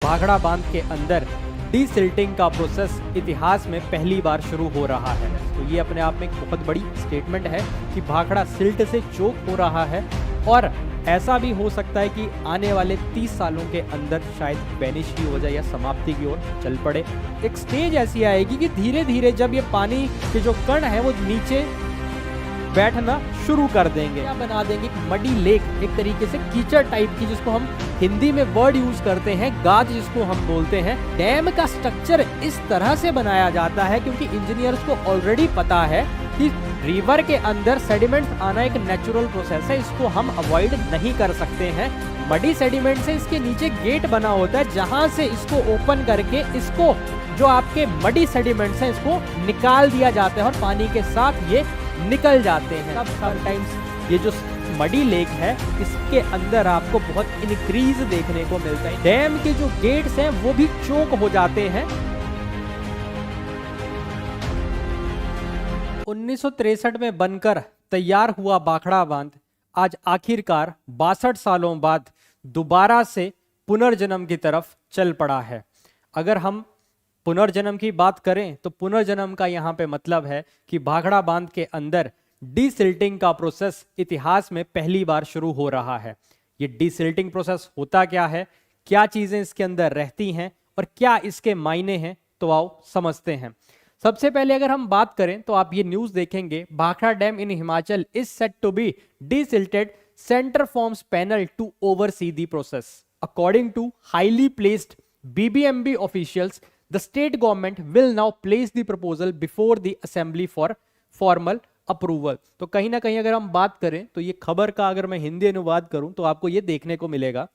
भाखड़ा बांध के अंदर डीसिल्टिंग का प्रोसेस इतिहास में पहली बार शुरू हो रहा है। तो ये अपने आप में एक बहुत बड़ी स्टेटमेंट है कि भाखड़ा सिल्ट से चोक हो रहा है और ऐसा भी हो सकता है कि आने वाले 30 सालों के अंदर शायद वैनिश ही हो जाए या समाप्ति की ओर चल पड़े। एक स्टेज ऐसी आएगी कि धीरे धीरे जब ये पानी के जो कण है वो नीचे बैठना शुरू कर देंगे, क्या बना देंगे मडी लेक, एक तरीके से कीचड़ टाइप की, जिसको हम हिंदी में वर्ड यूज करते हैं गाद जिसको हम बोलते हैं। डैम का स्ट्रक्चर इस तरह से बनाया जाता है क्योंकि इंजीनियर्स को ऑलरेडी पता है कि रिवर के अंदर सेडिमेंट्स आना एक नेचुरल प्रोसेस है, इसको हम अवॉइड नहीं कर सकते हैं। मडी सेडिमेंट से इसके नीचे गेट बना होता है जहां से इसको ओपन करके इसको जो आपके मडी सेडिमेंट्स हैं इसको निकाल दिया जाता है और पानी के साथ ये निकल जाते हैं। अब समटाइम्स ये जो मडी लेक है इसके अंदर आपको बहुत इंक्रीज देखने को मिलता है। डैम के जो गेट्स हैं वो भी चोक हो जाते हैं। 1963 में बनकर तैयार हुआ भाखड़ा बांध आज आखिरकार 62 सालों बाद दोबारा से पुनर्जन्म की तरफ चल पड़ा है। अगर हम पुनर्जन्म की बात करें तो पुनर्जन्म का यहाँ पे मतलब है कि भाखड़ा बांध के अंदर डीसिल्टिंग का प्रोसेस इतिहास में पहली बार शुरू हो रहा है। ये डीसिल्टिंग प्रोसेस होता क्या है, क्या चीजें इसके अंदर रहती हैं और क्या इसके मायने हैं, तो आओ समझते हैं। सबसे पहले अगर हम बात करें तो आप ये न्यूज देखेंगे, Bhakra dam in Himachal is set to be desilted, center forms panel to oversee the process. According to highly placed BBMB officials, the state government will now place the proposal before the assembly for formal approval। तो कहीं ना कहीं अगर हम बात करें तो ये खबर का अगर मैं हिंदी अनुवाद करूं तो आपको ये देखने को मिलेगा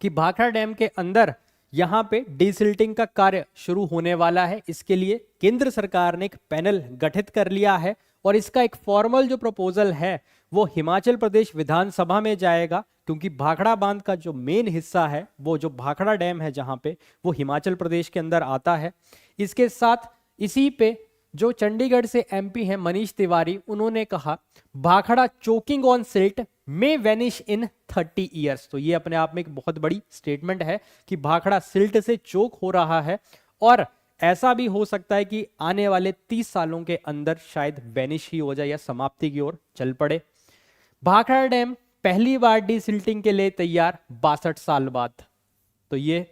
कि भाखड़ा डैम के अंदर यहाँ पे डीसिल्टिंग का कार्य शुरू होने वाला है। इसके लिए केंद्र सरकार ने एक पैनल गठित कर लिया है और इसका एक फॉर्मल जो प्रपोजल है वो हिमाचल प्रदेश विधानसभा में जाएगा, क्योंकि भाखड़ा बांध का जो मेन हिस्सा है वो जो भाखड़ा डैम है जहां पे वो हिमाचल प्रदेश के अंदर आता है। इसके साथ इसी पे जो चंडीगढ़ से MP हैं मनीष तिवारी, उन्होंने कहा भाखड़ा चोकिंग ऑन सिल्ट में वैनिश इन 30 ईयर्स। तो ये अपने आप में एक बहुत बड़ी स्टेटमेंट है कि भाखड़ा सिल्ट से चोक हो रहा है और ऐसा भी हो सकता है कि आने वाले 30 सालों के अंदर शायद वैनिश ही हो जाए या समाप्ति की ओर चल पड़े। भाखड़ा डैम पहली बार डीसिल्टिंग के लिए तैयार 62 साल बाद। तो ये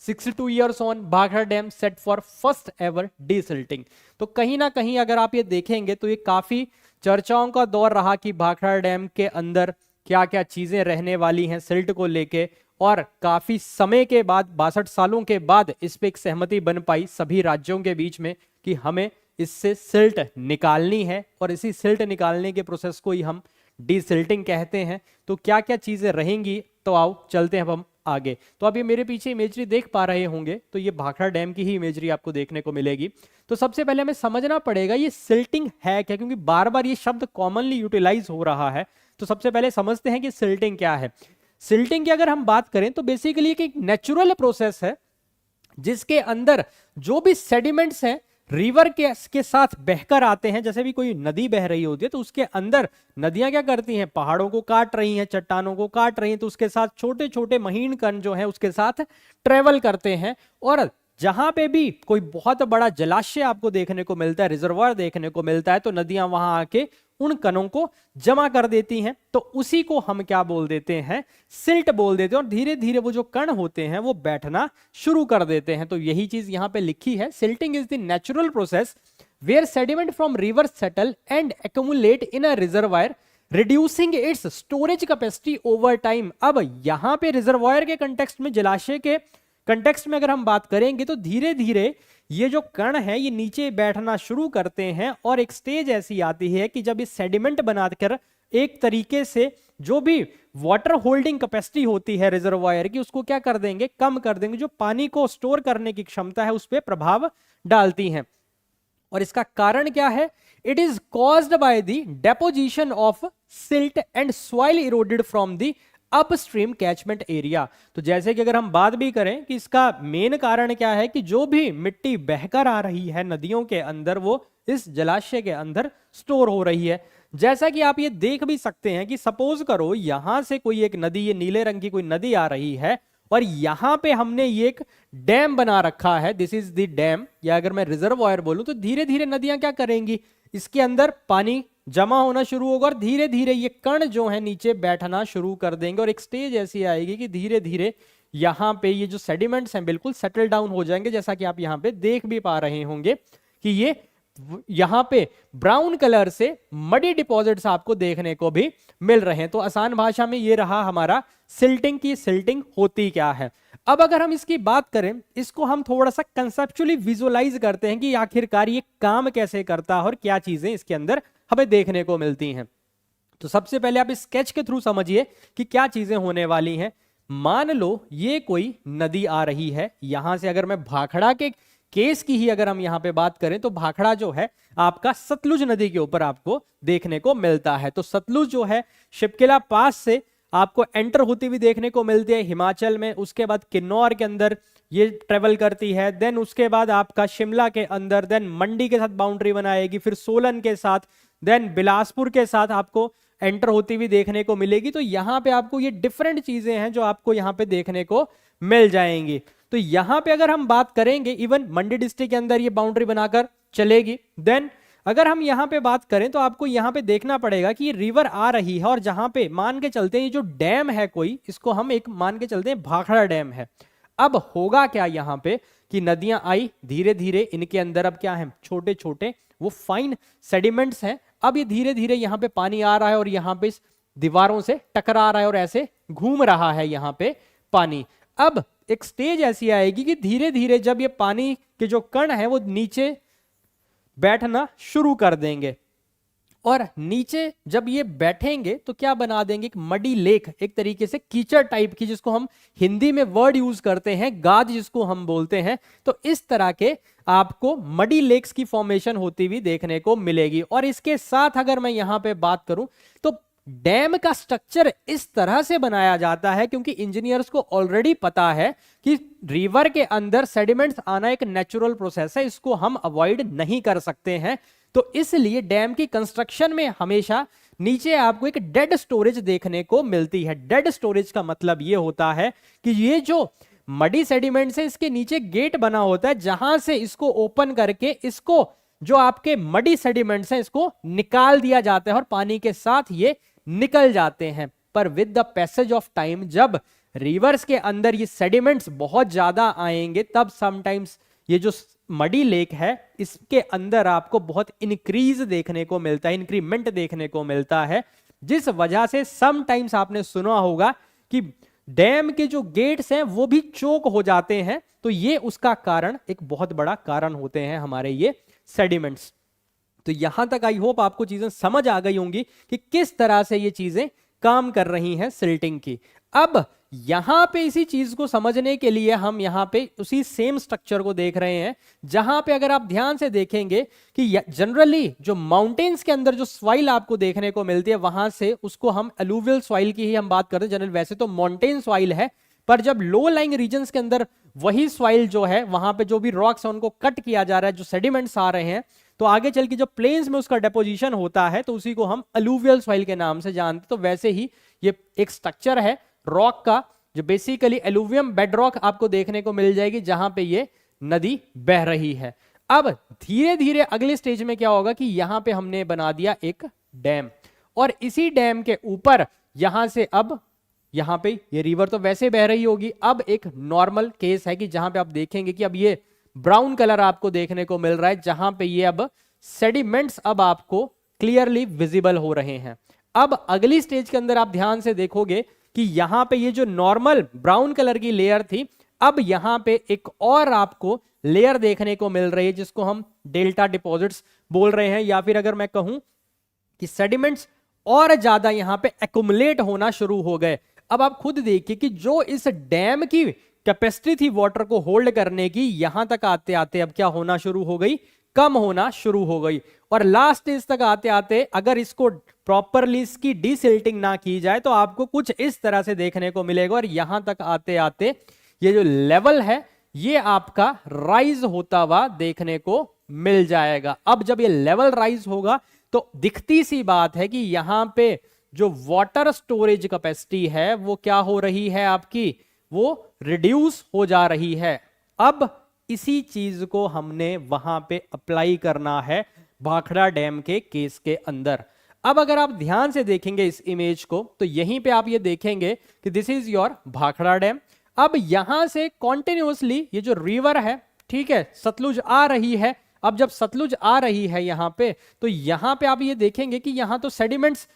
62 years on Bhakra dam set for first ever desilting. तो कहीं ना कहीं अगर आप ये देखेंगे तो ये काफी चर्चाओं का दौर रहा कि भाखड़ा डैम के अंदर क्या क्या चीजें रहने वाली हैं सिल्ट को लेके, और काफी समय के बाद 62 सालों के बाद इस पे एक सहमति बन पाई सभी राज्यों के बीच में कि हमें इससे सिल्ट निकालनी है और इसी सिल्ट निकालने के प्रोसेस को ही हम डीसिल्टिंग कहते हैं। तो क्या क्या चीजें रहेंगी, तो आओ चलते हैं अब हम आगे। तो आप ये मेरे पीछे इमेजरी देख पा रहे होंगे, तो ये भाखड़ा डैम की ही इमेजरी आपको देखने को मिलेगी। तो सबसे पहले हमें समझना पड़ेगा ये सिल्टिंग है क्या, क्योंकि बार बार ये शब्द कॉमनली यूटिलाइज हो रहा है। तो सबसे पहले समझते हैं कि सिल्टिंग क्या है। सिल्टिंग की अगर हम बात करें तो बेसिकली एक नेचुरल प्रोसेस है जिसके अंदर जो भी सेडिमेंट्स हैं रिवर के साथ बहकर आते हैं। जैसे भी कोई नदी बह रही होती है तो उसके अंदर नदियां क्या करती हैं, पहाड़ों को काट रही हैं, चट्टानों को काट रही हैं, तो उसके साथ छोटे छोटे महीन कण जो हैं उसके साथ ट्रेवल करते हैं। और जहां पे भी कोई बहुत बड़ा जलाशय आपको देखने को मिलता है, रिजर्वायर देखने को मिलता है, तो नदियां वहां आके उन कणों को जमा कर देती हैं। तो उसी को हम क्या बोल देते हैं, सिल्ट बोल देते हैं। और धीरे धीरे वो जो कण होते हैं वो बैठना शुरू कर देते हैं। तो यही चीज यहां पे लिखी है, silting is the natural process where sediment from river settle and accumulate in a reservoir reducing its storage capacity over time. अब यहां पे रिजर्वायर के कंटेक्स्ट में, जलाशय के कंटेक्स्ट में अगर हम बात करेंगे तो धीरे धीरे ये जो कण है ये नीचे बैठना शुरू करते हैं और एक स्टेज ऐसी आती है कि जब ये सेडिमेंट बनाकर एक तरीके से जो भी वाटर होल्डिंग कैपेसिटी होती है रिजर्वायर की उसको क्या कर देंगे, कम कर देंगे, जो पानी को स्टोर करने की क्षमता है उस पर प्रभाव डालती हैं। और इसका कारण क्या है, it is caused by the deposition of silt and soil eroded from the upstream catchment area. तो जैसे कि अगर हम बात भी करें कि इसका मेन कारण क्या है कि जो भी मिट्टी बहकर आ रही है नदियों के अंदर वो इस जलाशय के अंदर स्टोर हो रही है। जैसा कि आप ये देख भी सकते हैं कि सपोज करो यहां से कोई एक नदी, ये नीले रंग की कोई नदी आ रही है और यहां पे हमने ये एक डैम बना रखा है, दिस इज द डैम, या अगर मैं रिजर्वॉयर बोलूं तो धीरे धीरे नदियां क्या करेंगी, इसके अंदर पानी जमा होना शुरू होगा और धीरे धीरे ये कण जो है नीचे बैठना शुरू कर देंगे और एक स्टेज ऐसी आएगी कि धीरे धीरे यहाँ पे ये जो सेडिमेंट्स हैं बिल्कुल सेटल डाउन हो जाएंगे, जैसा कि आप यहाँ पे देख भी पा रहे होंगे कि ये यहाँ पे ब्राउन कलर से मडी डिपॉजिट्स आपको देखने को भी मिल रहे हैं। तो आसान भाषा में ये रहा हमारा सिल्टिंग की सिल्टिंग होती क्या है। अब अगर हम इसकी बात करें, इसको हम थोड़ा सा कंसेप्चुअली विजुअलाइज करते हैं कि आखिरकार ये काम कैसे करता है और क्या चीजें इसके अंदर हमें देखने को मिलती हैं। तो सबसे पहले आप इस स्केच के थ्रू समझिए कि क्या चीजें होने वाली हैं। मान लो ये कोई नदी आ रही है, यहां से अगर मैं भाखड़ा के केस की ही अगर हम यहां पे बात करें तो भाखड़ा जो है आपका सतलुज नदी के ऊपर आपको देखने को मिलता है। तो सतलुज जो है शिपकिला पास से आपको एंटर होती हुई देखने को मिलती है हिमाचल में, उसके बाद किन्नौर के अंदर ये ट्रेवल करती है, देन उसके बाद आपका शिमला के अंदर, देन मंडी के साथ बाउंड्री बनाएगी, फिर सोलन के साथ, देन बिलासपुर के साथ आपको एंटर होती हुई देखने को मिलेगी। तो यहाँ पे आपको ये डिफरेंट चीजें हैं जो आपको यहाँ पे देखने को मिल जाएंगी। तो यहाँ पे अगर हम बात करेंगे इवन मंडी डिस्ट्रिक्ट के अंदर ये बाउंड्री बनाकर चलेगी। देन अगर हम यहाँ पे बात करें तो आपको यहाँ पे देखना पड़ेगा कि ये रिवर आ रही है और जहां पे मान के चलते हैं ये जो डैम है कोई, इसको हम एक मान के चलते हैं भाखड़ा डैम है। अब होगा क्या यहाँ पे कि नदियां आई धीरे धीरे, इनके अंदर अब क्या है, छोटे छोटे वो फाइन सेडिमेंट्स हैं। अब ये धीरे धीरे यहाँ पे पानी आ रहा है और यहाँ पे दीवारों से टकरा रहा है और ऐसे घूम रहा है यहाँ पे पानी। अब एक स्टेज ऐसी आएगी कि धीरे धीरे जब ये पानी के जो कण है वो नीचे बैठना शुरू कर देंगे और नीचे जब ये बैठेंगे तो क्या बना देंगे, एक मडी लेक, एक तरीके से कीचड़ टाइप की, जिसको हम हिंदी में वर्ड यूज करते हैं गाद जिसको हम बोलते हैं। तो इस तरह के आपको मडी लेक्स की फॉर्मेशन होती हुई देखने को मिलेगी। और इसके साथ अगर मैं यहां पे बात करूं तो डैम का स्ट्रक्चर इस तरह से बनाया जाता है क्योंकि इंजीनियर्स को ऑलरेडी पता है कि रिवर के अंदर सेडिमेंट्स आना एक नेचुरल प्रोसेस है, इसको हम अवॉइड नहीं कर सकते हैं। तो इसलिए डैम की कंस्ट्रक्शन में हमेशा नीचे आपको एक डेड स्टोरेज देखने को मिलती है। डेड स्टोरेज का मतलब यह होता है कि ये जो मडी सेडिमेंट्स है इसके नीचे गेट बना होता है जहां से इसको ओपन करके इसको जो आपके मडी सेडिमेंट्स हैं इसको निकाल दिया जाता है और पानी के साथ ये निकल जाते हैं। पर with the passage of time जब रिवर्स के अंदर ये सेडिमेंट्स बहुत ज्यादा आएंगे तब समटाइम्स ये जो मडी लेक है इसके अंदर आपको बहुत इंक्रीज देखने को मिलता है, इंक्रीमेंट देखने को मिलता है, जिस वजह से समटाइम्स आपने सुना होगा कि डैम के जो गेट्स हैं वो भी चोक हो जाते हैं। तो ये उसका कारण, एक बहुत बड़ा कारण होते हैं हमारे ये सेडिमेंट्स। तो यहां तक आई होप आपको चीजें समझ आ गई होंगी कि किस तरह से ये चीजें काम कर रही हैं सिल्टिंग की। अब यहां पे इसी चीज को समझने के लिए हम यहां पे उसी सेम स्ट्रक्चर को देख रहे हैं जहां पे अगर आप ध्यान से देखेंगे कि जनरली जो माउंटेन्स के अंदर जो सॉइल आपको देखने को मिलती है वहां से उसको हम अलूवियल सॉइल की ही हम बात करते हैं। जनरल वैसे तो माउंटेन सॉइल है, पर जब लो लाइंग रीजन्स के अंदर वही सॉइल जो है वहां पे जो भी रॉक्स है उनको कट किया जा रहा है, जो सेडिमेंट्स आ रहे हैं, तो आगे चल के जब प्लेन्स में उसका डेपोजिशन होता है तो उसी को हम अलूवियल सॉइल के नाम से जानते हैं। तो वैसे ही ये एक स्ट्रक्चर है रॉक का जो बेसिकली एलुवियम बेडरॉक आपको देखने को मिल जाएगी जहां पे ये नदी बह रही है। अब धीरे धीरे अगले स्टेज में क्या होगा कि यहां पे हमने बना दिया एक डैम और इसी डैम के ऊपर यहां से अब यहां पे ये रिवर तो वैसे बह रही होगी। अब एक नॉर्मल केस है कि जहां पे आप देखेंगे कि अब ये ब्राउन कलर आपको देखने को मिल रहा है जहां पे ये अब सेडिमेंट्स अब आपको क्लियरली विजिबल हो रहे हैं। अब अगली स्टेज के अंदर आप ध्यान से देखोगे कि यहां पे ये जो नॉर्मल ब्राउन कलर की लेयर थी अब यहां पे एक और आपको लेयर देखने को मिल रही है जिसको हम डेल्टा डिपॉजिट्स बोल रहे हैं, या फिर अगर मैं कहूं कि सेडिमेंट्स और ज्यादा यहां पे एक्युमुलेट होना शुरू हो गए। अब आप खुद देखिए कि जो इस डैम की कैपेसिटी थी वाटर को होल्ड करने की, यहां तक आते आते अब क्या होना शुरू हो गई, कम होना शुरू हो गई। और लास्ट स्टेज तक आते आते अगर इसको प्रॉपरली इसकी डीसिल्टिंग ना की जाए तो आपको कुछ इस तरह से देखने को मिलेगा। और यहां तक आते आते ये जो लेवल है ये आपका राइज होता हुआ देखने को मिल जाएगा। अब जब ये लेवल राइज होगा तो दिखती सी बात है कि यहां पे जो वाटर स्टोरेज कैपेसिटी है वो क्या हो रही है आपकी, वो रिड्यूस हो जा रही है। अब इसी चीज को हमने वहां पे अप्लाई करना है भाखड़ा डैम के केस के अंदर। अब अगर आप ध्यान से देखेंगे इस इमेज को तो यहीं पे आप ये देखेंगे कि this is your Bhakra dam. अब यहां से कॉन्टिन्यूसली ये जो रिवर है, ठीक है, सतलुज आ रही है। अब जब सतलुज आ रही है यहां पे, तो यहां पे आप ये देखेंगे कि यहां तो सेडिमेंट्स,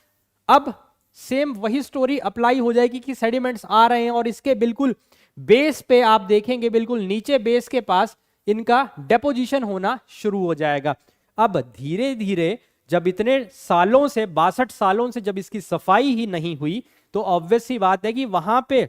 अब सेम वही स्टोरी अप्लाई हो जाएगी कि सेडिमेंट्स आ रहे हैं और इसके बिल्कुल बेस पे आप देखेंगे, बिल्कुल नीचे बेस के पास इनका डेपोजिशन होना शुरू हो जाएगा। अब धीरे धीरे जब इतने सालों से 62 सालों से जब इसकी सफाई ही नहीं हुई, तो ऑब्वियस सी बात है कि वहां पे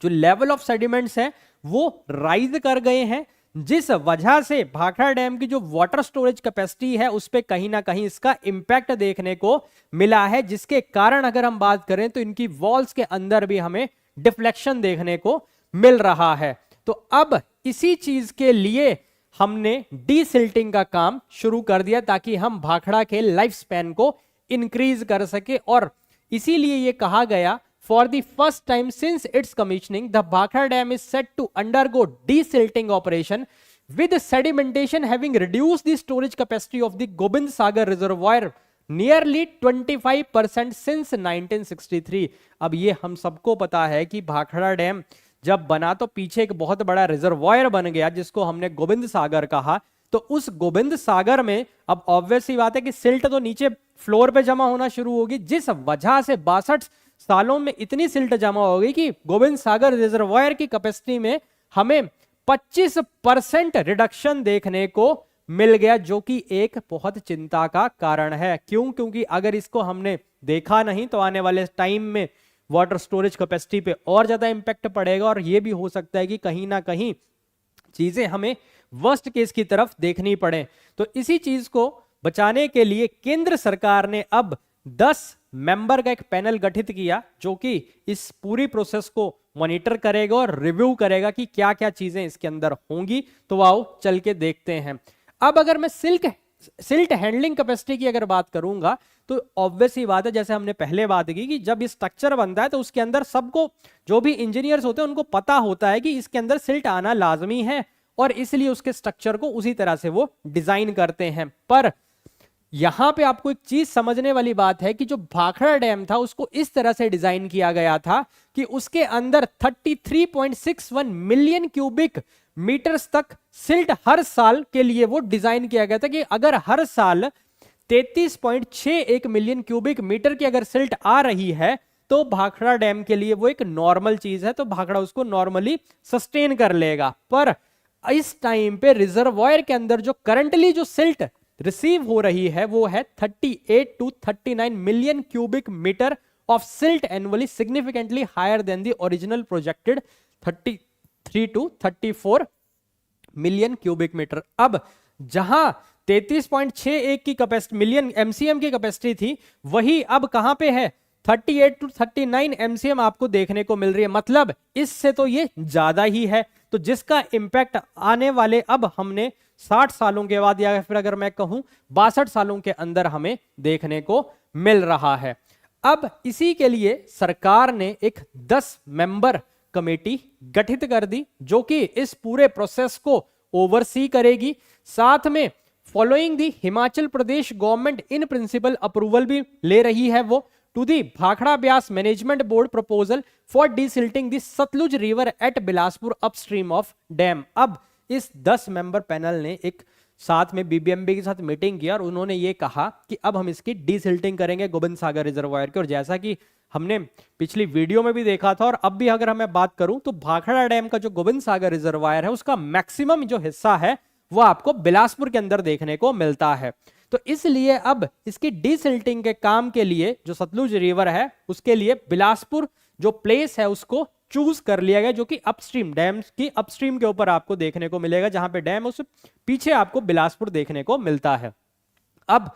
जो लेवल ऑफ सेडिमेंट्स है वो राइज कर गए हैं, जिस वजह से भाखड़ा डैम की जो वाटर स्टोरेज कैपेसिटी है उस पे कहीं ना कहीं इसका इंपैक्ट देखने को मिला है, जिसके कारण अगर हम बात करें तो इनकी वॉल्स के अंदर भी हमें डिफ्लेक्शन देखने को मिल रहा है। तो अब इसी चीज के लिए हमने डीसिल्टिंग का काम शुरू कर दिया ताकि हम भाखड़ा के लाइफ स्पैन को इंक्रीज कर सके, और इसीलिए यह कहा गया for the first time since its commissioning the Bhakra dam is set to undergo desilting operation with sedimentation having reduced the storage capacity of the Gobind Sagar reservoir nearly 25% since 1963। अब ये हम सबको पता है कि भाखड़ा डैम जब बना तो पीछे एक बहुत बड़ा रिजर्वायर बन गया जिसको हमने गोविंद सागर कहा। तो उस गोविंद सागर में अब ऑब्वियस सी बात है कि सिल्ट तो नीचे फ्लोर पे जमा होना शुरू होगी, जिस वजह से 62 सालों में इतनी सिल्ट जमा हो गई कि गोविंद सागर रिजर्वायर की कैपेसिटी में हमें 25% रिडक्शन देखने को मिल गया, जो कि एक बहुत चिंता का कारण है। क्यों? क्योंकि अगर इसको हमने देखा नहीं तो आने वाले टाइम में वाटर स्टोरेज कैपेसिटी पे और ज्यादा इंपैक्ट पड़ेगा, और यह भी हो सकता है कि कहीं ना कहीं चीजें हमें वर्स्ट केस की तरफ देखनी पड़े। तो इसी चीज को बचाने के लिए केंद्र सरकार ने अब 10 मेंबर का एक पैनल गठित किया जो कि इस पूरी प्रोसेस को मॉनिटर करेगा और रिव्यू करेगा कि क्या क्या चीजें इसके अंदर होंगी। तो आओ चल के देखते हैं। अब अगर मैं सिल्ट हैंडलिंग कैपेसिटी की अगर बात करूंगा तो ऑब्वियस ही बात है, जैसे हमने पहले बात की कि जब ये स्ट्रक्चर बनता है तो उसके अंदर सबको, जो भी इंजीनियर्स होते हैं उनको पता होता है कि इसके अंदर सिल्ट आना लाजमी है, और इसलिए उसके स्ट्रक्चर को उसी तरह से वो डिजाइन करते हैं। पर यहां पे आपको एक चीज समझने वाली बात है कि जो भाखड़ा डैम था उसको इस तरह से डिजाइन किया गया था कि उसके अंदर 33.61 मिलियन क्यूबिक मीटर्स तक सिल्ट हर साल के लिए वो डिजाइन किया गया था कि अगर हर साल 33.61 मिलियन क्यूबिक मीटर की अगर सिल्ट आ रही है तो भाखड़ा डैम के लिए वो एक नॉर्मल चीज है, तो भाखड़ा उसको नॉर्मली सस्टेन कर लेगा। पर इस टाइम पे रिजर्वायर के अंदर जो करंटली जो सिल्ट रिसीव हो रही है वो है 38 to 39 million cubic metre of silt annually, significantly higher than the original projected 33 to 34 million cubic metre. अब जहां 33.61 की कैपेसिटी मिलियन एमसीएम की कैपेसिटी थी, वही अब कहां पे है 38 to 39 एमसीएम आपको देखने को मिल रही है। मतलब इससे तो ये ज्यादा ही है, तो जिसका इंपैक्ट आने वाले अब हमने 60 सालों के बाद या फिर अगर मैं कहूं 62 सालों के अंदर हमें देखने को मिल रहा है। अब इसी के लिए सरकार ने एक 10 मेंबर कमेटी गठित कर दी जो कि इस पूरे प्रोसेस को ओवरसी करेगी। साथ में following the Himachal Pradesh government in principle approval भी ले रही है वो to the Bhakra Beas management board proposal for desilting the Sutlej river at Bilaspur upstream of dam. अब इस 10 मेंबर पैनल ने एक साथ में बीबीएमबी के साथ मीटिंग किया और उन्होंने ये कहा कि अब हम इसकी डीसिल्टिंग करेंगे गोविंद सागर रिजर्वायर की। और जैसा कि हमने पिछली वीडियो में भी देखा था और अब भी अगर मैं बात करूं तो भाखड़ा डैम का जो गोविंद सागर रिजर्वायर है उसका मैक्सिमम जो हिस्सा है वो आपको बिलासपुर के अंदर देखने को मिलता है। तो इसलिए अब इसकी डीसिल्टिंग के काम के लिए जो सतलुज रिवर है उसके लिए बिलासपुर जो प्लेस है उसको चूज कर लिया गया, जो कि अपस्ट्रीम डैम की अपस्ट्रीम के ऊपर आपको देखने को मिलेगा। जहां पे डैम उस पीछे आपको बिलासपुर देखने को मिलता है। अब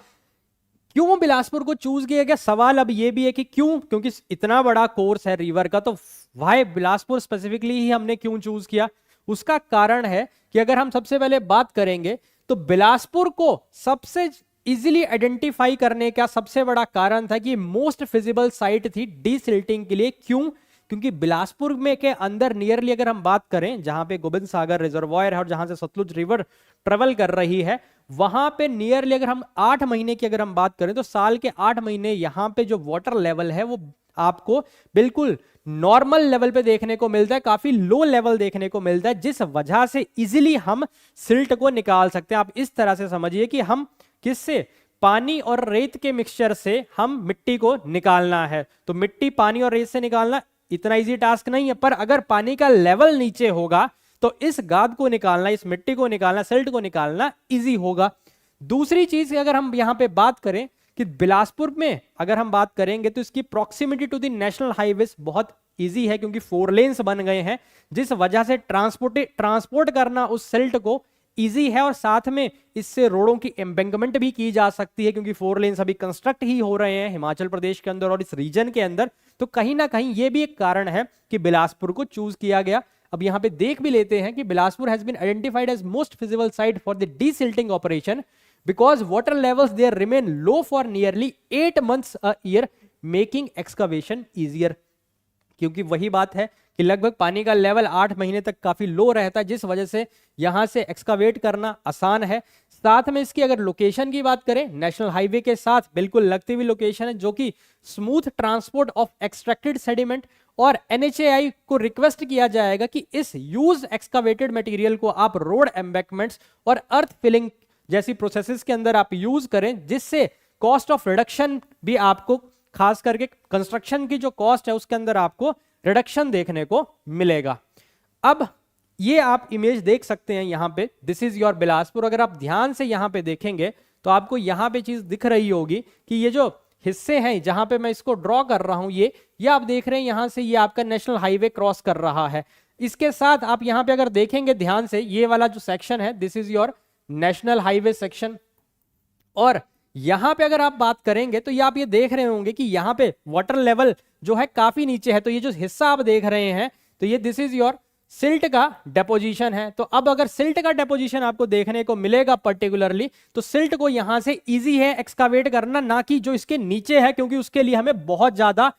क्यों बिलासपुर को चूज किया गया, सवाल अब ये भी है कि क्यों, क्योंकि इतना बड़ा कोर्स है रिवर का, तो वाई बिलासपुर स्पेसिफिकली ही हमने क्यों चूज किया। उसका कारण है कि अगर हम सबसे पहले बात करेंगे तो बिलासपुर को सबसे इजीली आइडेंटिफाई करने का सबसे बड़ा कारण था कि मोस्ट फिजिबल साइट थी डीसिल्टिंग के लिए। क्यों? क्योंकि बिलासपुर में के अंदर नियरली अगर हम बात करें, जहां पे गोबिंद सागर रिजर्वायर है और जहां से सतलुज रिवर ट्रेवल कर रही है, वहां पे नियरली अगर हम 8 महीने की अगर हम बात करें तो साल के 8 महीने यहां पे जो वाटर लेवल है वो आपको बिल्कुल नॉर्मल लेवल पे देखने को मिलता है, काफी लो लेवल देखने को मिलता है, जिस वजह से इजीली हम सिल्ट को निकाल सकते हैं। आप इस तरह से समझिए कि हम किससे, पानी और रेत के मिक्सचर से हम मिट्टी को निकालना है। तो मिट्टी, पानी और रेत से निकालना इतना इजी टास्क नहीं है, पर अगर पानी का लेवल नीचे होगा तो इस गाद को निकालना, इस मिट्टी को निकालना, सिल्ट को निकालना इजी होगा। दूसरी चीज अगर हम यहां पे बात करें कि बिलासपुर में अगर हम बात करेंगे तो इसकी proximity to the national highways बहुत इजी है, क्योंकि 4 लेन्स बन गए हैं, जिस वजह से ट्रांसपोर्ट करना उस सिल्ट को इजी है। और साथ में इससे रोडों की एम्बैंकमेंट भी की जा सकती है, क्योंकि 4 लेन्स अभी कंस्ट्रक्ट ही हो रहे हैं हिमाचल प्रदेश के अंदर और इस रीजन के अंदर। तो कहीं ना कहीं ये भी एक कारण है कि बिलासपुर को चूज किया गया। अब यहां पे देख भी लेते हैं कि Bilaspur has been identified as most feasible site for the desilting operation because water levels there remain low for nearly 8 months a year, making excavation easier। क्योंकि वही बात है कि लगभग पानी का लेवल 8 महीने तक काफी लो रहता है, जिस वजह से यहां से एक्सकावेट करना आसान है। साथ में इसकी अगर लोकेशन की बात करें, नेशनल हाईवे के साथ बिल्कुल लगती हुई लोकेशन है, जो कि smooth transport of extracted sediment, और NHAI को रिक्वेस्ट किया जाएगा कि इस यूज एक्सकावेटेड मटेरियल को आप रोड एम्बैंकमेंट्स और अर्थ फिलिंग जैसी प्रोसेसेस के अंदर आप यूज करें, जिससे कॉस्ट ऑफ रिडक्शन भी आपको, खास करके कंस्ट्रक्शन की जो कॉस्ट है उसके अंदर आपको रिडक्शन देखने को मिलेगा। अब ये आप इमेज देख सकते हैं यहां पे, दिस इज योर बिलासपुर। अगर आप ध्यान से यहां पे देखेंगे तो आपको यहां पे चीज दिख रही होगी कि ये जो हिस्से हैं जहां पे मैं इसको ड्रॉ कर रहा हूं, ये आप देख रहे हैं यहां से ये आपका नेशनल हाईवे क्रॉस कर रहा है। इसके साथ आप यहां पे अगर देखेंगे ध्यान से, ये वाला जो सेक्शन है this is your national highway section. और यहां पे अगर आप बात करेंगे तो ये आप ये देख रहे होंगे कि यहां पे वाटर लेवल जो है काफी नीचे है। तो ये जो हिस्सा आप देख रहे हैं तो ये दिस इज योर सिल्ट का डेपोजिशन है। तो अब अगर सिल्ट का डेपोजिशन आपको देखने को मिलेगा पर्टिकुलरली, तो सिल्ट को यहां से इजी है एक्सकावेट करना, ना कि जो इसके नीचे है, क्योंकि उसके लिए हमें बहुत ज्यादा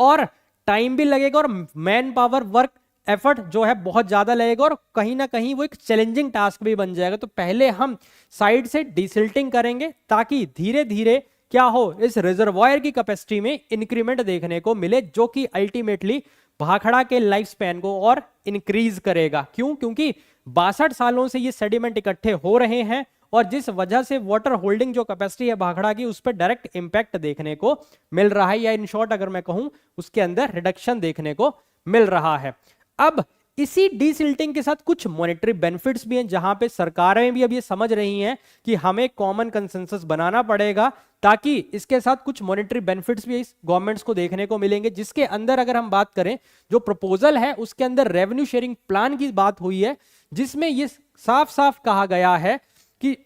और टाइम भी लगेगा और मैन पावर वर्क एफर्ट जो है बहुत ज्यादा लगेगा, और कहीं ना कहीं वो एक चैलेंजिंग टास्क भी बन जाएगा। तो पहले हम साइड से डिसिल्टिंग करेंगे ताकि धीरे धीरे क्या हो, इस रिजर्वायर की कैपेसिटी में इंक्रीमेंट देखने को मिले, जो कि अल्टीमेटली भाखड़ा के लाइफ स्पैन को और इंक्रीज करेगा। क्यों? क्योंकि 62 सालों से ये सेडिमेंट इकट्ठे हो रहे हैं, और जिस वजह से वाटर होल्डिंग जो कैपेसिटी है भाखड़ा की, उस पर डायरेक्ट इंपैक्ट देखने को मिल रहा है, या इन शॉर्ट अगर मैं कहूं उसके अंदर रिडक्शन देखने को मिल रहा है। अब इसी डीसिल्टिंग के साथ कुछ मॉनेटरी बेनिफिट्स भी हैं, जहां पे सरकारें भी अब ये समझ रही हैं कि हमें कॉमन कंसेंसस बनाना पड़ेगा, ताकि इसके साथ कुछ मॉनेटरी बेनिफिट्स भी इस गवर्नमेंट्स को देखने को मिलेंगे। जिसके अंदर अगर हम बात करें, जो प्रपोजल है उसके अंदर रेवेन्यू शेयरिंग प्लान की बात हुई है, जिसमें ये साफ साफ कहा गया है कि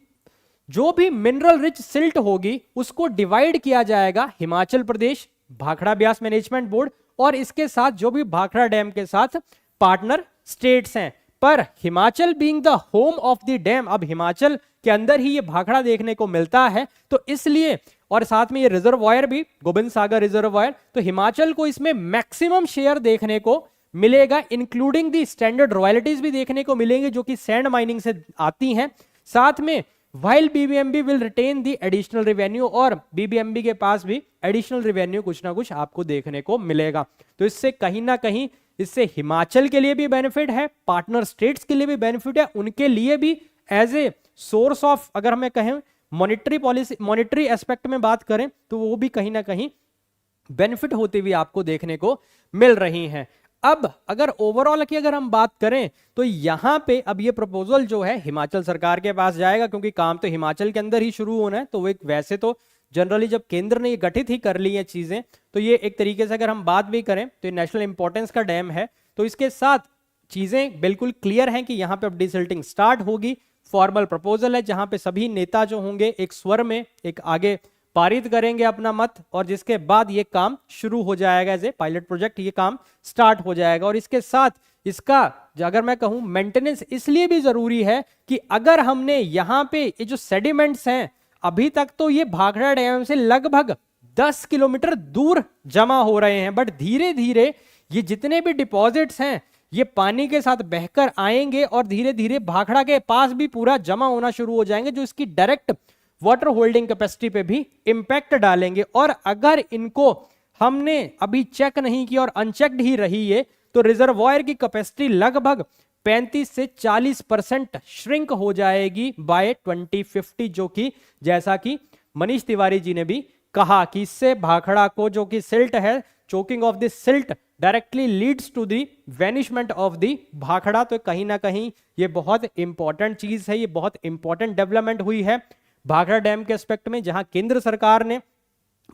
जो भी मिनरल रिच सिल्ट होगी उसको डिवाइड किया जाएगा हिमाचल प्रदेश, भाखड़ा ब्यास मैनेजमेंट बोर्ड और इसके साथ जो भी भाखड़ा डैम के साथ पार्टनर स्टेट्स हैं। पर Himachal being the home of the dam, अब हिमाचल के अंदर ही ये भाखड़ा देखने को मिलता है, तो इसलिए, और साथ में ये रिजर्वायर भी गोबिंद सागर रिजर्वायर, तो हिमाचल को इसमें मैक्सिमम शेयर देखने को मिलेगा, इंक्लूडिंग दी स्टैंडर्ड रॉयल्टीज भी देखने को मिलेंगे जो कि सैंड माइनिंग से आती हैं। साथ में while BBMB will retain the additional revenue, और BBMB के पास भी एडिशनल रेवेन्यू कुछ ना कुछ आपको देखने को मिलेगा। तो इससे कहीं ना कहीं इससे हिमाचल के लिए भी बेनिफिट है, पार्टनर स्टेट्स के लिए भी बेनिफिट है, उनके लिए भी एज ए सोर्स ऑफ, अगर हमें कहें मॉनिटरी पॉलिसी, मॉनिटरी एस्पेक्ट में बात करें तो वो भी कहीं ना कहीं बेनिफिट होती हुई आपको देखने को मिल रही हैं। अब अगर ओवरऑल की अगर हम बात करें तो यहां पे अब ये प्रपोजल जो है हिमाचल सरकार के पास जाएगा, क्योंकि काम तो हिमाचल के अंदर ही शुरू होना है। तो वो एक, वैसे तो जनरली जब केंद्र ने ये गठित ही कर ली है चीजें, तो ये एक तरीके से अगर हम बात भी करें तो ये नेशनल इंपॉर्टेंस का डैम है। तो इसके साथ चीजें बिल्कुल क्लियर हैं कि यहाँ पे अब डिसिल्टिंग स्टार्ट होगी। फॉर्मल प्रपोजल है जहां पे सभी नेता जो होंगे एक स्वर में एक आगे पारित करेंगे अपना मत, और जिसके बाद ये काम शुरू हो जाएगा एज ए पायलट प्रोजेक्ट, ये काम स्टार्ट हो जाएगा। और इसके साथ इसका अगर मैं कहूं मेंटेनेंस इसलिए भी जरूरी है कि अगर हमने यहाँ पे ये जो सेडिमेंट्स हैं, अभी तक तो ये भाखड़ा डैम से लगभग 10 किलोमीटर दूर जमा हो रहे हैं, बट धीरे धीरे ये जितने भी डिपॉजिट्स हैं ये पानी के साथ बहकर आएंगे और धीरे धीरे भाखड़ा के पास भी पूरा जमा होना शुरू हो जाएंगे, जो इसकी डायरेक्ट वाटर होल्डिंग कैपेसिटी पे भी इंपैक्ट डालेंगे। और अगर इनको हमने अभी चेक नहीं किया और अनचेक्ड ही रही है तो रिजर्वॉयर की कैपेसिटी लगभग 35 से 40% श्रिंक हो जाएगी बाय 2050, जो कि जैसा कि मनीष तिवारी जी ने भी कहा कि इससे भाखड़ा को, जो कि सिल्ट है, choking of the silt directly leads to the vanishment of the Bhakra. तो कहीं ना कहीं ये बहुत इंपॉर्टेंट चीज है, ये बहुत इंपॉर्टेंट डेवलपमेंट हुई है भाखड़ा डैम के एस्पेक्ट में, जहां केंद्र सरकार ने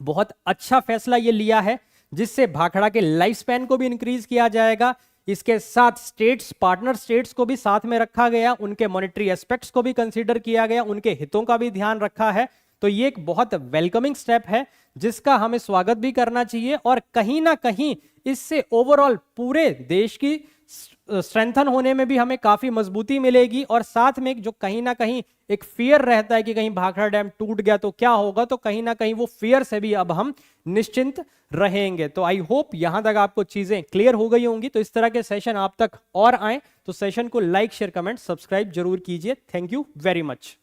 बहुत अच्छा फैसला ये लिया है जिससे भाखड़ा के लाइफ स्पैन को भी इंक्रीज किया जाएगा। इसके साथ स्टेट्स, पार्टनर स्टेट्स को भी साथ में रखा गया, उनके मॉनेटरी एस्पेक्ट्स को भी कंसीडर किया गया, उनके हितों का भी ध्यान रखा है। तो ये एक बहुत वेलकमिंग स्टेप है जिसका हमें स्वागत भी करना चाहिए और कहीं ना कहीं इससे ओवरऑल पूरे देश की स्ट्रेंथन होने में भी हमें काफी मजबूती मिलेगी। और साथ में जो कहीं ना कहीं एक फियर रहता है कि कहीं भाखड़ा डैम टूट गया तो क्या होगा, तो कहीं ना कहीं वो फियर से भी अब हम निश्चिंत रहेंगे। तो आई होप यहां तक आपको चीजें क्लियर हो गई होंगी। तो इस तरह के सेशन आप तक और आए तो सेशन को लाइक, शेयर, कमेंट, सब्सक्राइब जरूर कीजिए। Thank you very much.